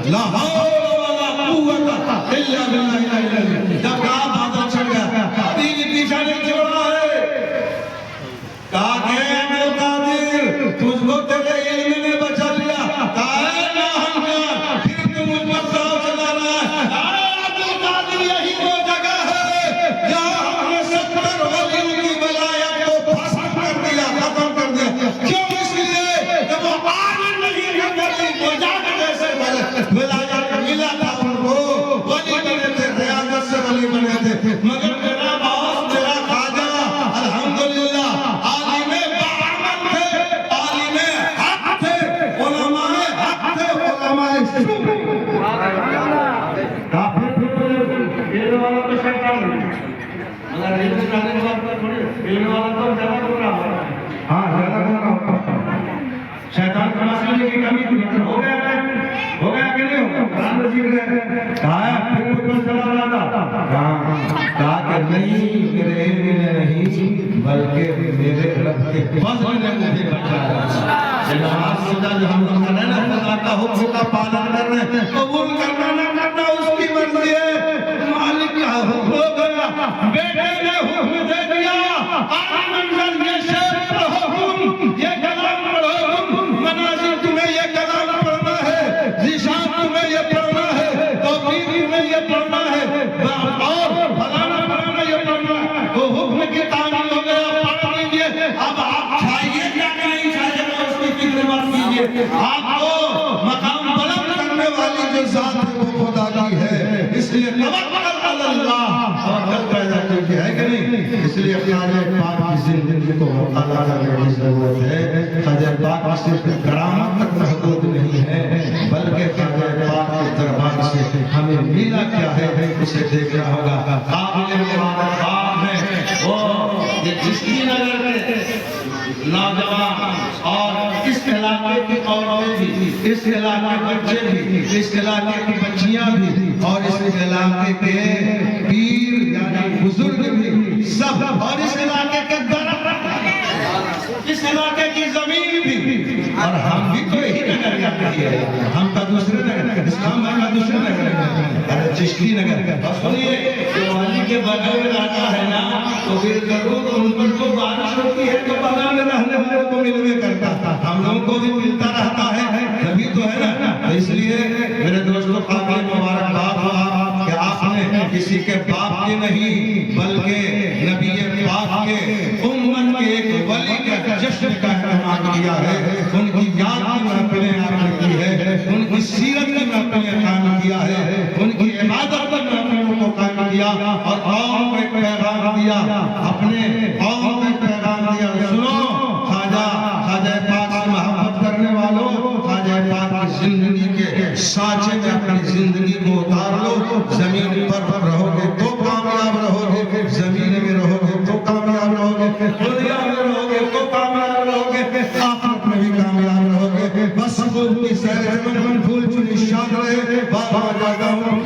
لا حول ولا قوت الا باللہ العلی۔ جب کہا بادل چھڑ گیا، تین پیچھا نہیں چھوڑا ہے، کہا کہ اے قادر تجھ کو تیرے علم نے بچا لیا، کہا اے ناہنگار پھر تو مجھ پر ساؤ چلا رہا ہے۔ اے عبد القادر یہی وہ جگہ ہے جہاں ہم نے 70 ولیوں کی ولایت کو پھسٹ کر دیا، ختم کر دیا۔ کیوں؟ اس لیے کہ وہ عالم نہیں ہے، ولی کو جاگ جیسے ولایت ملا تھا ان کو، ولی بنے تھے، ریاضت سے ولی بنے تھے، مگر میرا باس میرا خواجہ الحمدللہ عالم بعمل تھے، عالم حق تھے، علماء حق تھے، علماء سنت۔ کافر علم والا تو شیطان ہے، مگر علم جانے کے بعد تھوڑی علم والا تو زیادہ گمراہ ہوتا ہے۔ ہاں زیادہ گمراہ ہوتا ہے، شیطان کا مسئلے کی کمی تھی، ہو گیا کہ نہیں ہوگا؟ قرآن مجید نے کہا ہے پھر کوئی تو چلا رہا تھا، کہا کہ نہیں میرے علم نے نہیں بلکہ میرے رب کے فضل نے مجھے بچایا۔ نماز سجدہ جو ہم لوگ کر رہے ہیں نا، خدا کا حکم کا پالن کر رہے ہیں، قبول کرنا نہ کرنا اس کی مرضی ہے، مالک کا حکم ہو گیا، بیٹے نے حکم دے دیا، آج منزل یہ شعر پڑھو حکم، یہ کلام پڑھو حکم، مناظر تمہیں یہ کلام پڑھنا ہے، ذیشان تمہیں یہ پڑھنا ہے، توفیق تمہیں یہ پڑھنا ہے، اور فلانا فلانا یہ پڑھنا ہے۔ وہ حکم کی تعمیل ہو گیا، پڑھ لیجئے، اب آپ چاہیے کیا نہیں چاہیے گا اس کی فکر مت کیجئے، آپ کو مقام بلند کرنے والی جو ذات ہے وہ خدا کی ہے، اس لیے توکل علی اللہ، توکل پیدا کیجئے، ہے کہ نہیں؟ اس لیے خواجہ پاک کی زندگی کو مطالعہ کرنے کی ضرورت ہے۔ خواجہ پاک صرف کرامت تک محدود نہیں ہے، بلکہ خواجہ پاک کے دربار سے ہمیں ملا کیا ہے اسے دیکھنا ہوگا۔ قابل مبارکباد ہے وہ یہ چشتی نگر کے نوجوان اور اس علاقے کی عورتیں بھی، اس علاقے کے بچے بھی، اس علاقے کی بچیاں بھی، اور اس علاقے کے پیر یعنی بزرگ بھی، سب، اور اس علاقے کے درخت، اس علاقے کی زمین بھی، اور ہم بھی تو یہی نگر کرتے ہیں، ہم کا دوسرے نگر، اسلام کا دوسرے نگر، چشتی نگر۔ اور سنیے جو والی کے بغل میں رہتا ہے نا تو پھر ضرور ان پر کو بارش ہوتی ہے تو بغل میں رہنے والوں کو ملوے کرتا تھا، ہم لوگوں کو بھی ملتا رہتا ہے، کبھی تو ہے نا۔ اس لیے میرے دوستوں قابل مبارکباد ہوا کہ آپ نے کسی کے باپ کے نہیں بلکہ نبی پاک کے امت کے ایک ولی کا جشن کا اہتمام کیا ہے، ان کی یاد کی محفلیں آپ نے کی ہے، ان کی سیرت کی محفلیں قائم کیا ہے، ان کی عبادت کی محفلوں کو قائم کیا، اور قوم کو ایک پیغام دیا، اپنے قوم کو ایک پیغام دیا۔ سنو خواجہ پاک سے محبت کرنے والوں، خواجہ پاک کی زندگی کے سانچے میں اپنی زندگی کو اتار لو، زمین پر رہو گے تو کامیاب رہو گے، زمین میں رہو گے تو کامیاب رہو گے، دنیا میں رہو گے تو کامیاب رہو گے، آخرت میں بھی کامیاب رہو گے۔ بس پھول کی سیر میں پھول چنی شاد رہے، بابا جاتا ہوں